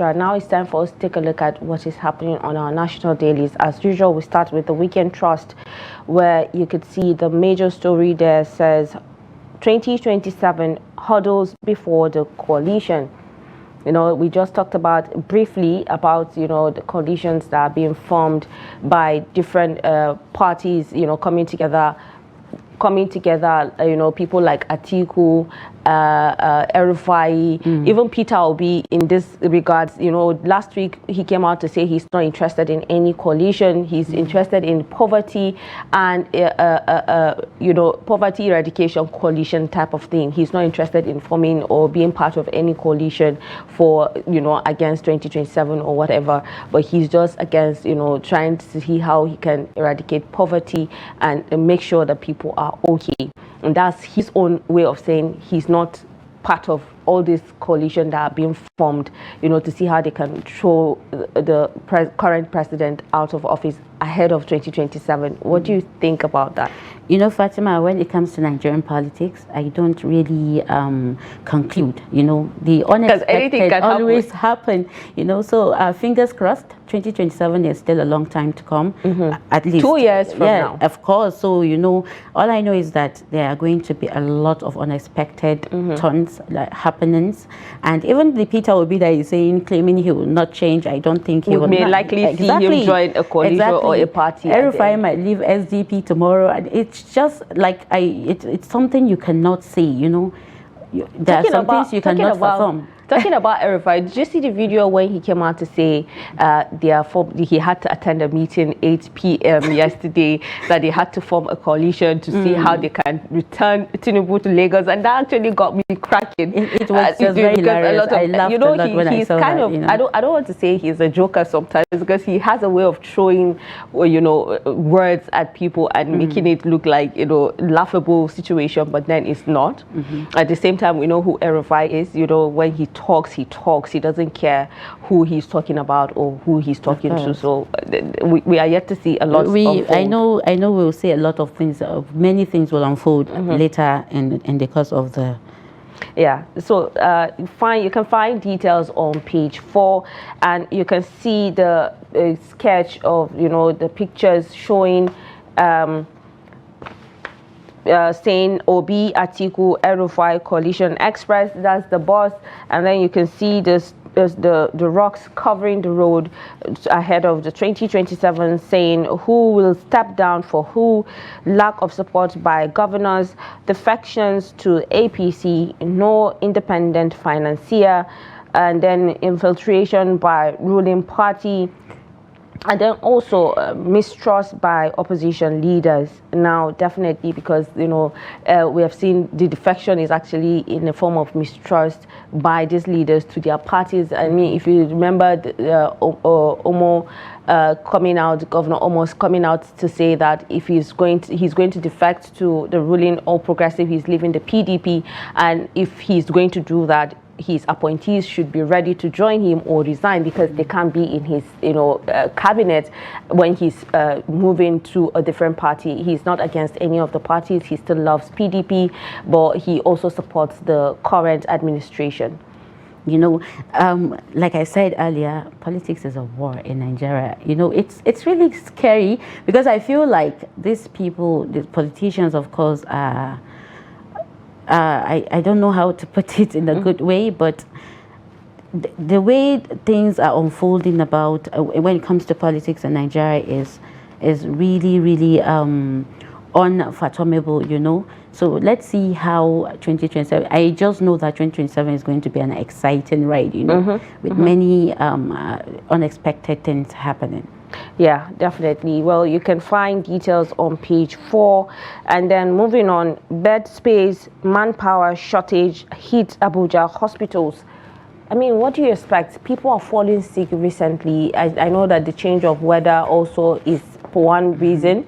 Right now it's time for us to take a look at what is happening on our national dailies. As usual, we start with the Weekend Trust, where you could see the major story there says 2027 hurdles before the coalition. We just talked about briefly about, the coalitions that are being formed by different parties, coming together, people like Atiku, Erufai, even Peter Obi in this regards. Last week he came out to say he's not interested in any coalition. He's interested in poverty and, poverty eradication coalition type of thing. He's not interested in forming or being part of any coalition for, against 2027 or whatever. But he's just against, trying to see how he can eradicate poverty and make sure that people are okay. And that's his own way of saying he's not part of all this coalition that are being formed, to see how they can throw the current president out of office ahead of 2027. What do you think about that? Fatima, when it comes to Nigerian politics, I don't really conclude. The unexpected always happen. So fingers crossed. 2027 is still a long time to come, at least 2 years from now. Of course. So all I know is that there are going to be a lot of unexpected turns, like happenings, and even the Peter Obi that is claiming he will not change. I don't think he will. May likely see him join a coalition or a party. Erufai might leave SDP tomorrow, and it's just like it's something you cannot see. There are some things you cannot fathom. Talking about Erufai, did you see the video when he came out to say he had to attend a meeting 8 p.m. yesterday, that they had to form a coalition to see how they can return Tinubu to Lagos, and that actually got me cracking. It was just very hilarious. I laughed a lot when I saw that. I don't want to say he's a joker sometimes, because he has a way of throwing, words at people and making it look like, laughable situation, but then it's not. At the same time, we know who Erufai is. When he talks. He doesn't care who he's talking about or who he's talking to. So we are yet to see a lot. I know. We'll see a lot of things. Many things will unfold later in the course of the. Yeah. So you can find details on page 4, and you can see the sketch of the pictures showing. Saying Obi, Atiku, Erufai Coalition Express. That's the bus, and then you can see the rocks covering the road ahead of the 2027, saying who will step down for who, lack of support by governors, defections to APC, no independent financier, and then infiltration by ruling party. And then also mistrust by opposition leaders. Now, definitely, because we have seen the defection is actually in the form of mistrust by these leaders to their parties. I mean, if you remember, Governor Omo's coming out to say that if he's going to defect to the ruling All Progressive, he's leaving the PDP, and if he's going to do that, his appointees should be ready to join him or resign, because they can't be in his cabinet when he's moving to a different party. He's not against any of the parties. He still loves PDP, but he also supports the current administration. Like I said earlier, politics is a war in Nigeria. It's really scary, because I feel like these people, the politicians, of course, are I don't know how to put it in a good way, but the way things are unfolding about when it comes to politics in Nigeria is really, really unfathomable, So let's see how 2027. I just know that 2027 is going to be an exciting ride, with many unexpected things happening. Yeah, definitely. Well, you can find details on page 4. And then moving on, bed space, manpower shortage hit Abuja hospitals. I mean, what do you expect? People are falling sick recently. I know that the change of weather also is for one reason,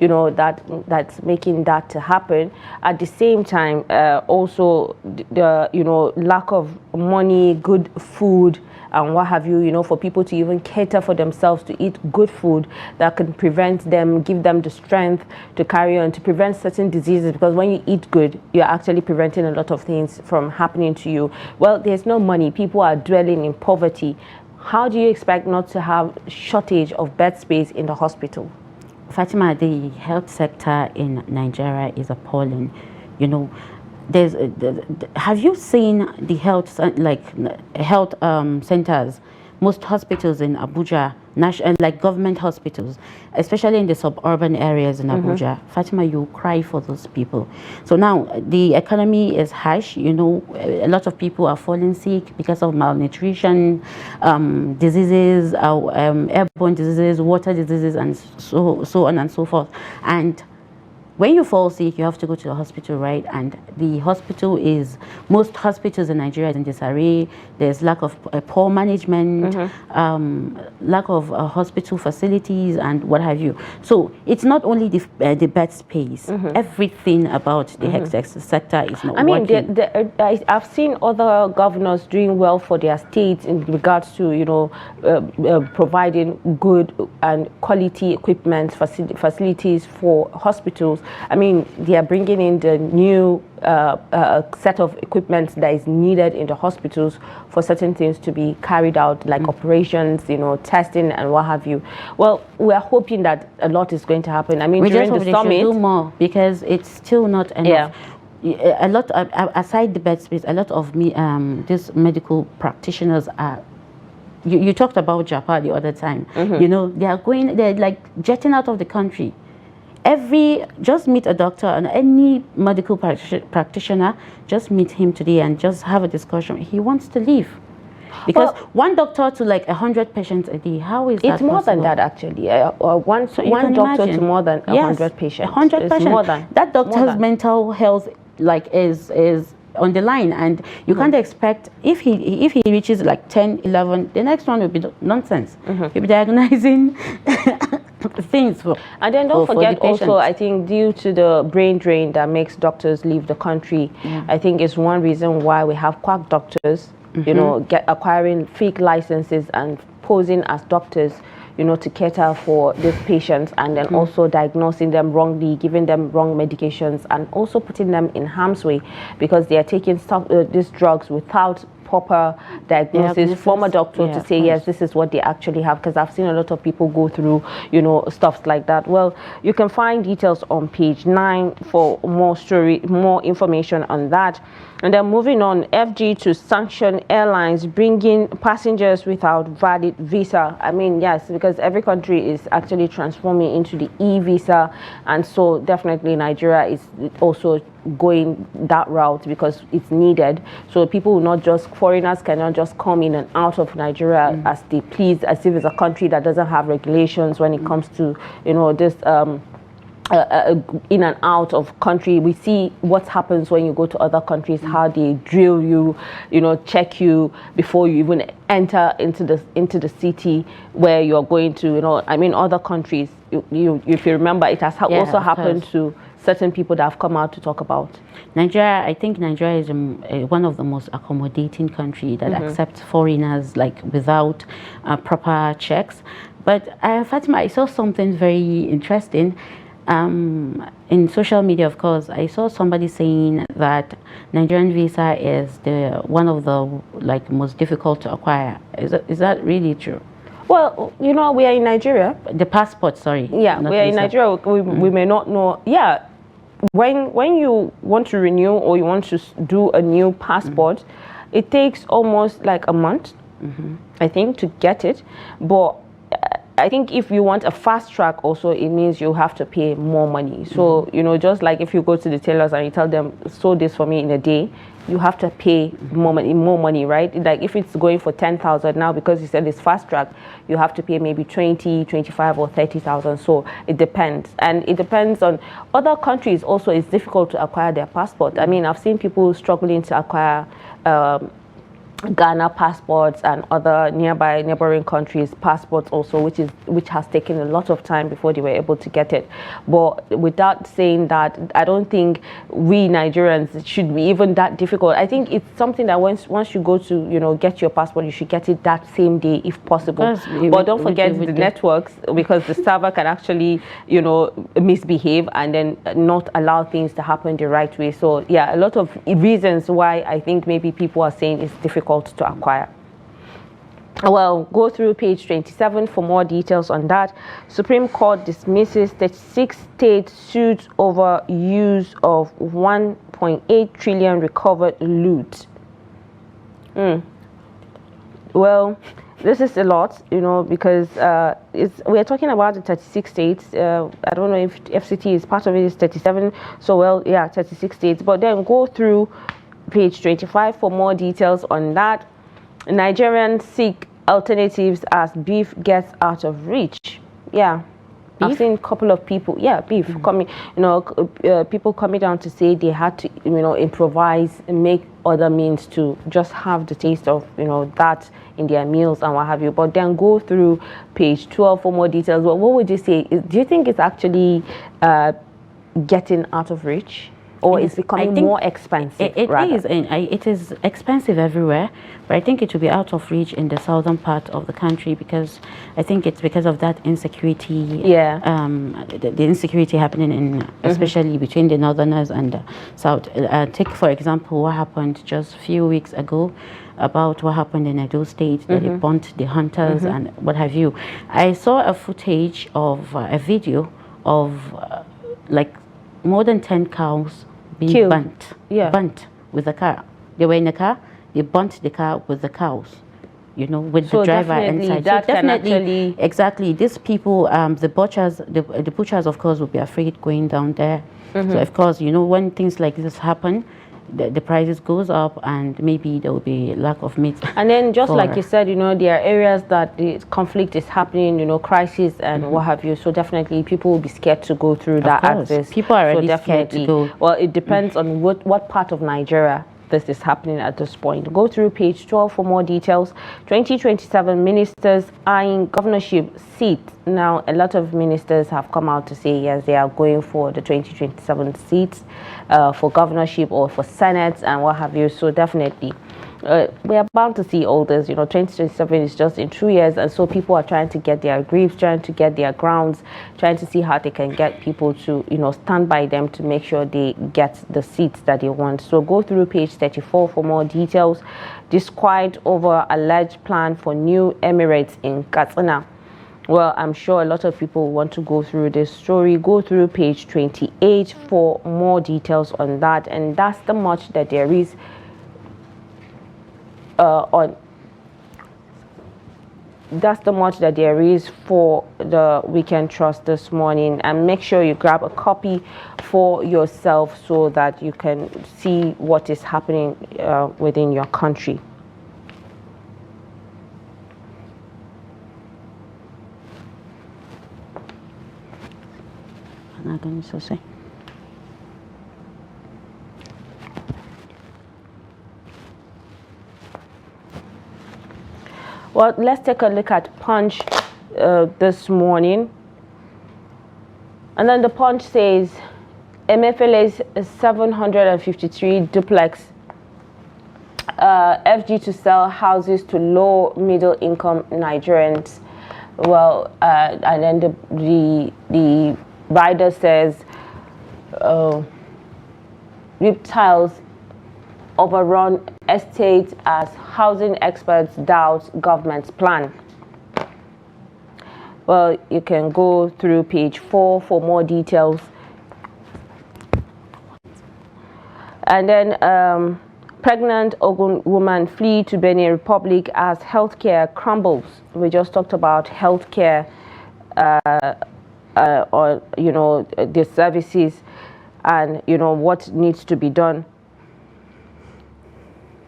that's making that to happen. At the same time, also the lack of money, good food, and what have you, for people to even cater for themselves, to eat good food that can prevent them, give them the strength to carry on, to prevent certain diseases, because when you eat good, you're actually preventing a lot of things from happening to you. Well, there's no money. People are dwelling in poverty. How do you expect not to have shortage of bed space in the hospital? Fatima, the health sector in Nigeria is appalling. Have you seen the health centers, most hospitals in Abuja, like government hospitals, especially in the suburban areas in Abuja? Fatima, you cry for those people. So now the economy is harsh. A lot of people are falling sick because of malnutrition, diseases, airborne diseases, water diseases, and so on and so forth. And when you fall sick, you have to go to the hospital, right? And the hospital most hospitals in Nigeria is in disarray. There's lack of poor management, lack of hospital facilities, and what have you. So it's not only the bed space. Everything about the health sector is not working. I've seen other governors doing well for their states in regards to, providing good and quality equipment, facilities for hospitals. I mean, they are bringing in the new set of equipment that is needed in the hospitals for certain things to be carried out, like operations, testing and what have you. Well, we are hoping that a lot is going to happen. I mean, during the summit, do more, because it's still not enough. A lot aside the bed space, a lot of these medical practitioners are. You talked about Japan the other time. They're like jetting out of the country. Just meet a doctor and any medical practitioner, just meet him today and just have a discussion. He wants to leave. Because one doctor to like 100 patients a day, how is that possible? It's more than that, actually. One doctor to more than 100 patients. 100 patients. More than, that doctor's mental health is on the line, and you can't expect, if he reaches like 10, 11, the next one will be nonsense. He'll be diagnosing things for, and then don't forget also, I think due to the brain drain that makes doctors leave the country, I think it's one reason why we have quack doctors, acquiring fake licenses and posing as doctors, to cater for these patients, and then also diagnosing them wrongly, giving them wrong medications, and also putting them in harm's way because they are taking these drugs without proper diagnosis from a doctor to say, yes, this is what they actually have, because I've seen a lot of people go through, stuff like that. Well, you can find details on page 9 for more information on that. And then moving on, FG to sanction airlines bringing passengers without valid visa. I mean, yes, because every country is actually transforming into the e-visa, and so definitely Nigeria is also going that route because it's needed. So foreigners cannot just come in and out of Nigeria as they please, as if it's a country that doesn't have regulations when it comes to this in and out of country. We see what happens when you go to other countries, how they drill you, check you before you even enter into the city where you're going to. I mean, other countries, if you remember, it has also happened to certain people that have come out to talk about. Nigeria, I think Nigeria is one of the most accommodating countries that accepts foreigners without proper checks. But Fatima, I saw something very interesting. In social media, of course, I saw somebody saying that Nigerian visa is one of the most difficult to acquire. Is that really true? Well, we are in Nigeria. The passport, sorry. Yeah, we are in Nigeria. We may not know. Yeah, when you want to renew or you want to do a new passport, it takes almost like a month, I think, to get it. But I think if you want a fast track also, it means you have to pay more money. So, just like if you go to the tailors and you tell them, sew this for me in a day, you have to pay more money, right? Like if it's going for 10,000 now, because you said it's fast track, you have to pay maybe 20, 25 or 30,000. So it depends. And it depends on other countries also. It's difficult to acquire their passport. I mean, I've seen people struggling to acquire Ghana passports and other nearby neighboring countries passports also, which has taken a lot of time before they were able to get it. But without saying that, I don't think we Nigerians should be even that difficult. I think it's something that once you go to get your passport, you should get it that same day if possible. But don't forget the networks, because the server can actually misbehave and then not allow things to happen the right way. So yeah, a lot of reasons why I think maybe people are saying it's difficult to acquire. Well, go through page 27 for more details on that. Supreme Court dismisses 36 state suits over use of 1.8 trillion recovered loot. Well, this is a lot, because we're talking about the 36 states. I don't know if FCT is part of it, is 37. So, well, yeah, 36 states. But then go through page 25 for more details on that. Nigerians seek alternatives as beef gets out of reach. Yeah. Beef? I've seen a couple of people, beef coming, people coming down to say they had to, improvise and make other means to just have the taste of, that in their meals and what have you. But then go through page 12 for more details. Well, what would you say? Do you think it's actually getting out of reach? Or is it becoming more expensive? It is, and it is expensive everywhere. But I think it will be out of reach in the southern part of the country, because I think it's because of that insecurity. Yeah. The insecurity happening in, especially between the northerners and the south. Take for example what happened just a few weeks ago about what happened in Edo State, that they burnt the hunters and what have you. I saw a footage of a video of like more than 10 cows being burnt with the car. They were in the car, they burnt the car with the cows, with the driver inside. So definitely, exactly. These people, the butchers, of course, will be afraid going down there. So, of course, when things like this happen, the prices goes up, and maybe there will be lack of meat. And then just like you said, there are areas that the conflict is happening, crisis and what have you. So definitely people will be scared to go through that access. People are already scared to go. Well, it depends on what part of Nigeria this is happening at this point. Go through page 12 for more details. 2027 ministers eyeing governorship seats. Now, a lot of ministers have come out to say, yes, they are going for the 2027 seats for governorship or for Senate and what have you. So definitely, we are bound to see all this. 2027 is just in 2 years, and so people are trying to get their griefs, trying to get their grounds, trying to see how they can get people to, stand by them to make sure they get the seats that they want. So go through page 34 for more details. Disquiet over alleged plan for new Emirates in Katsina. Well, I'm sure a lot of people want to go through this story. Go through page 28 for more details on that, and that's the much that there is that's the much that there is for the Weekend Trust this morning. And make sure you grab a copy for yourself so that you can see what is happening within your country. Well, let's take a look at Punch this morning. And then the Punch says, Emefiele's 753 duplex FG to sell houses to low middle income Nigerians. Well, and then the rider says, reptiles overrun estate as housing experts doubt government's plan. Well, you can go through page 4 for more details. And then pregnant Ogun woman flee to Benin Republic as healthcare crumbles. We just talked about healthcare or the services and what needs to be done.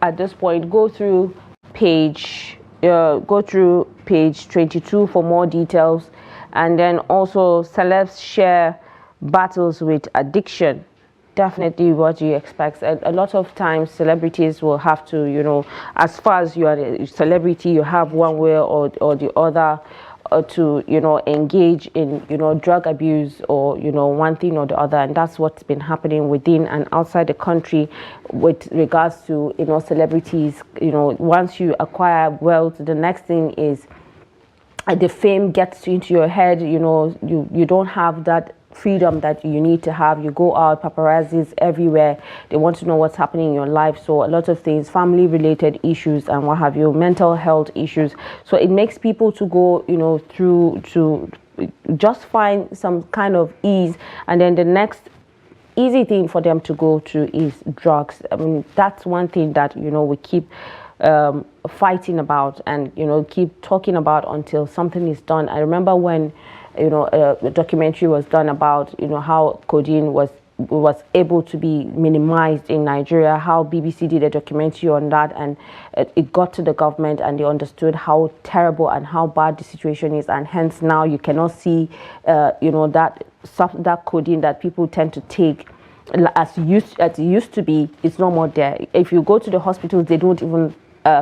At this point, go through page 22 for more details. And then also celebs share battles with addiction. Definitely what you expect. A lot of times celebrities will have to, as far as you are a celebrity, you have one way or the other to, engage in, drug abuse or, one thing or the other. And that's what's been happening within and outside the country with regards to, celebrities. Once you acquire wealth, the next thing is the fame gets into your head. You don't have that freedom that you need to have. You go out, paparazzis everywhere, they want to know what's happening in your life. So a lot of things, family related issues and what have you, mental health issues. So it makes people to go through to just find some kind of ease, and then the next easy thing for them to go to is drugs. I mean, that's one thing that we keep fighting about and keep talking about until something is done. I remember when a documentary was done about how codeine was able to be minimized in Nigeria, how BBC did a documentary on that, and it got to the government and they understood how terrible and how bad the situation is, and hence now you cannot see that codeine that people tend to take as it used to be. It's no more there. If you go to the hospitals, they don't even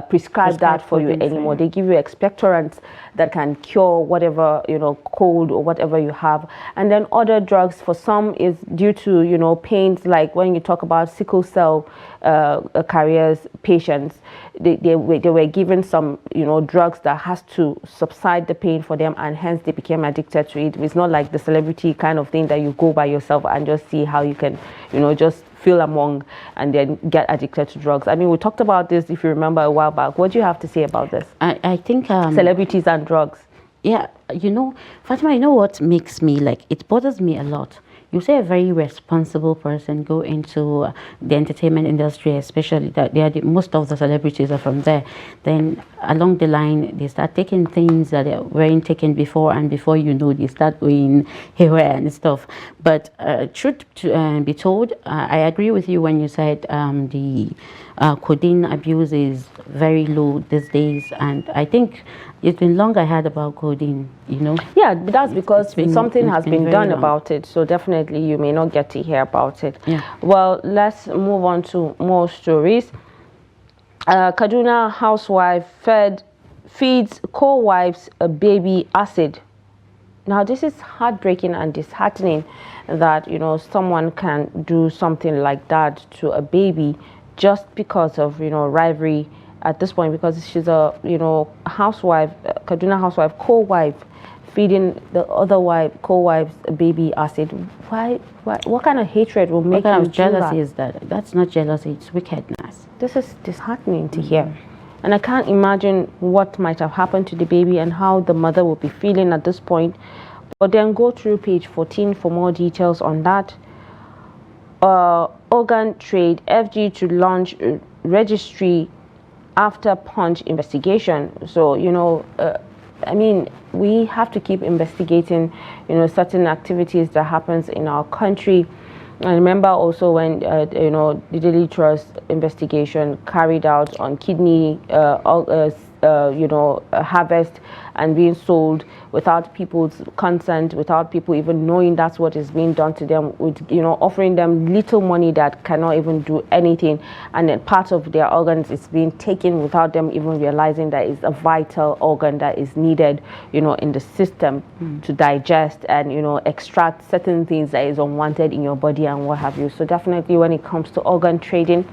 prescribe that for you anymore. They give you expectorants that can cure whatever cold or whatever you have, and then other drugs for some is due to pains, like when you talk about sickle cell carriers patients, they were given some drugs that has to subside the pain for them, and hence they became addicted to it. It's not like the celebrity kind of thing that you go by yourself and just see how you can just feel among and then get addicted to drugs. I mean, we talked about this, if you remember, a while back. What do you have to say about this? I think celebrities and drugs. Yeah, Fatima, what makes me it bothers me a lot. You say a very responsible person go into the entertainment industry, especially that most of the celebrities are from there. Then along the line, they start taking things that they weren't taken before, and before they start going haywire and stuff. But truth to be told, I agree with you when you said the codeine abuse is very low these days, and I think it's been long I heard about codeine, Yeah, that's because something has been done long about it. So definitely you may not get to hear about it. Yeah. Well, let's move on to more stories. Kaduna housewife feeds co-wives a baby acid. Now, this is heartbreaking and disheartening that, someone can do something like that to a baby just because of, rivalry at this point, because she's a, housewife, Kaduna housewife, co-wife, feeding the other co-wife's baby acid. Why? What kind of hatred will make you do that? What kind of jealousy is that? That's not jealousy, it's wickedness. This is disheartening to hear. And I can't imagine what might have happened to the baby and how the mother will be feeling at this point. But then go through page 14 for more details on that. Organ trade, FG to launch registry after Punch investigation. So, I mean, we have to keep investigating, certain activities that happens in our country. I remember also when, the Daily Trust investigation carried out on kidney, harvest and being sold without people's consent, without people even knowing that's what is being done to them, with, offering them little money that cannot even do anything. And then part of their organs is being taken without them even realizing that it's a vital organ that is needed, in the system to digest and, extract certain things that is unwanted in your body and what have you. So definitely when it comes to organ trading,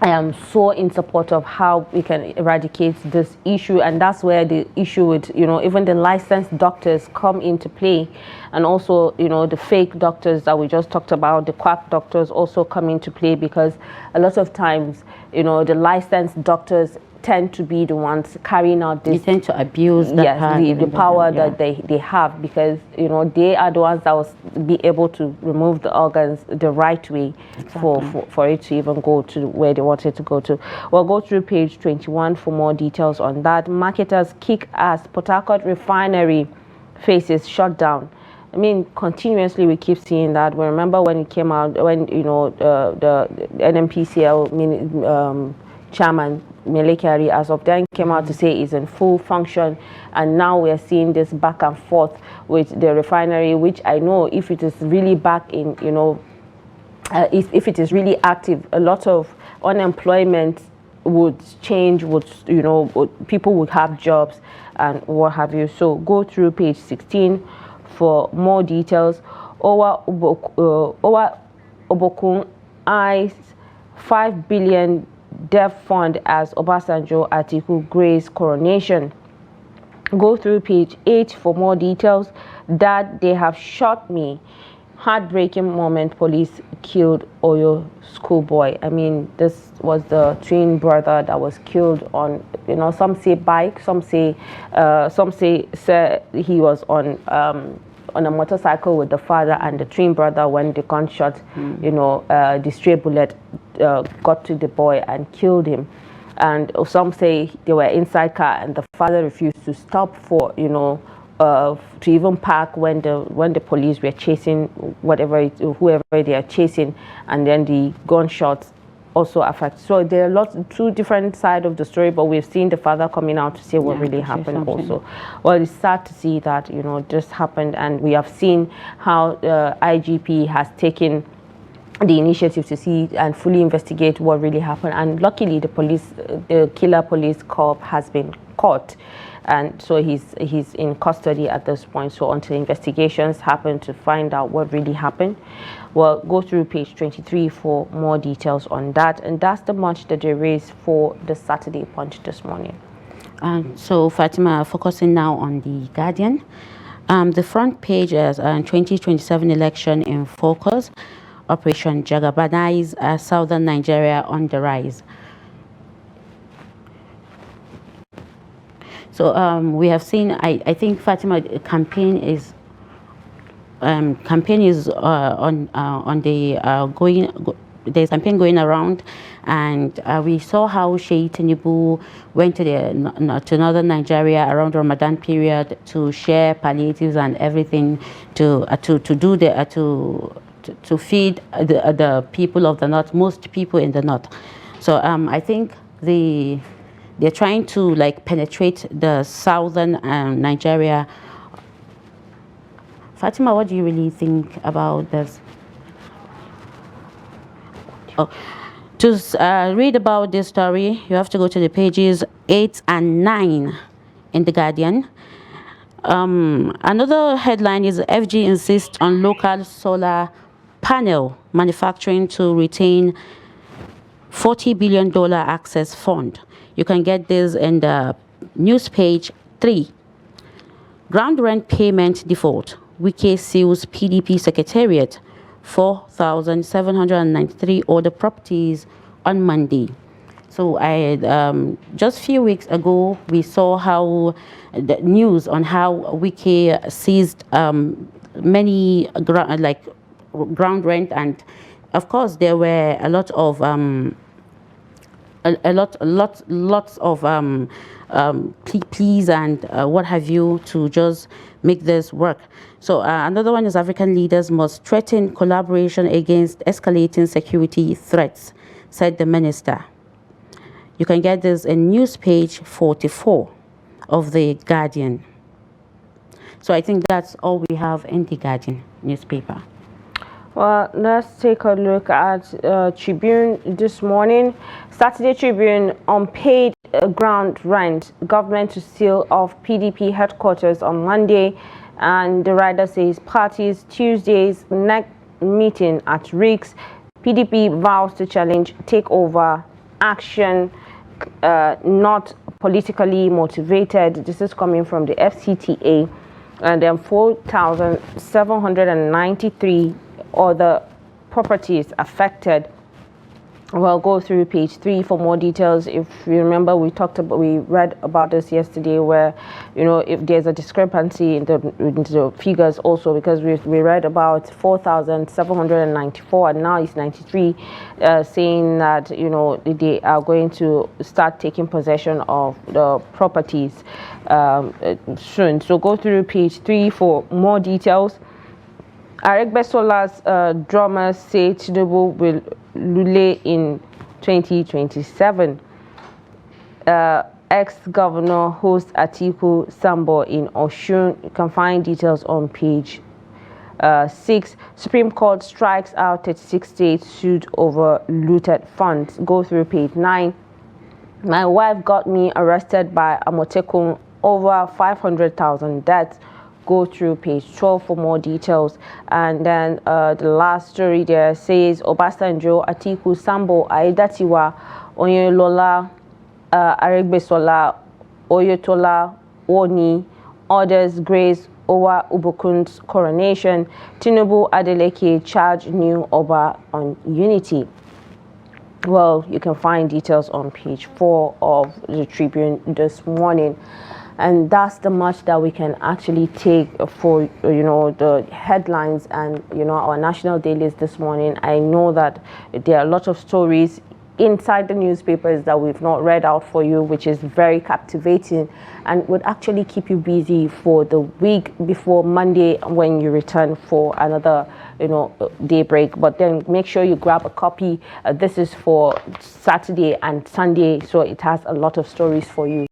I am so in support of how we can eradicate this issue, and that's where the issue with even the licensed doctors come into play, and also the fake doctors that we just talked about, the quack doctors also come into play, because a lot of times the licensed doctors tend to be the ones carrying out this. They tend to abuse the power that they have, because they are the ones that will be able to remove the organs the right way. Exactly. for it to even go to where they want it to go to. We'll go through page 21 for more details on that. Marketers kick ass, Port Harcourt refinery faces shutdown. I mean, continuously we keep seeing that. We remember when it came out, when the NMPCL chairman Melekari as of then came out to say is in full function, and now we're seeing this back and forth with the refinery, which I know if it is really back in if it is really active, a lot of unemployment would change, people would have jobs and what have you. So go through page 16 for more details. Owa Obokun eyes 5 billion debt fund as Obasanjo Atiku grace coronation. Go through page 8 for more details. That they have shot me. Heartbreaking moment, police killed Oyo schoolboy. I mean, this was the twin brother that was killed on, some say bike, some say he was on a motorcycle with the father and the twin brother when the gunshot, the stray bullet got to the boy and killed him. And some say they were inside car and the father refused to stop for, to even park when the police were chasing whoever they are chasing, and then the gunshots also affect. So there are two different sides of the story, but we've seen the father coming out to say what really happened also. Well, it's sad to see that this happened, and we have seen how IGP has taken the initiative to see and fully investigate what really happened, and luckily the killer police cop has been caught, and so he's in custody at this point. So until investigations happen to find out what really happened, well, go through page 23 for more details on that. And that's the much that they raised for the Saturday Punch this morning. So Fatima, focusing now on the Guardian, the front page is 2027 election in focus. Operation Jagabanize, southern Nigeria on the rise. So we have seen, I think Fatima, campaign is on the there's campaign going around, and we saw how tinubu went to northern Nigeria around Ramadan period to share palliatives and everything to feed the people of the north, most people in the north. So I think they're trying to penetrate the southern Nigeria. Fatima, what do you really think about this? Oh, to read about this story, you have to go to the pages 8 and 9 in the Guardian. Another headline is FG insists on local solar panel manufacturing to retain $40 billion access fund. You can get this in the news page 3. Ground rent payment default. Wike seals PDP secretariat. 4,793 other properties on Monday. So just a few weeks ago, we saw how the news on how Wike seized many ground rent, and of course there were a lot of lots of pleas and what have you to just make this work. So another one is African leaders must threaten collaboration against escalating security threats, said the minister. You can get this in news page 44 of the Guardian. So I think that's all we have in the Guardian newspaper. Well, let's take a look at Tribune this morning. Saturday Tribune, unpaid ground rent. Government to seal off PDP headquarters on Monday. And the writer says parties Tuesday's next meeting at Riggs. PDP vows to challenge takeover action, not politically motivated. This is coming from the FCTA. And then 4,793 other properties affected. We'll go through page 3 for more details. If you remember, we read about this yesterday, where if there's a discrepancy in the figures also, because we read about 4,794 and now it's 93, saying that they are going to start taking possession of the properties soon. So go through page 3 for more details. Aregbesola's drummers say Tinubu will lule in 2027. Ex-governor hosts Atiku Sambo in Osun. You can find details on page 6. Supreme Court strikes out 36 states sued over looted funds. Go through page 9. My wife got me arrested by Amotekun over 500,000 deaths. Go through page 12 for more details. And then the last story there says Obasanjo, Atiku, Sambo, Aidatiwa, Oyolola, Aregbesola, Oyetola, Oni, others grace over Ubukun's coronation. Tinubu Adeleke charge new Oba on unity. Well, you can find details on page 4 of the Tribune this morning. And that's the much that we can actually take for the headlines and our national dailies this morning. I know that there are a lot of stories inside the newspapers that we've not read out for you, which is very captivating and would actually keep you busy for the week before Monday when you return for another daybreak. But then make sure you grab a copy. This is for Saturday and Sunday, so it has a lot of stories for you.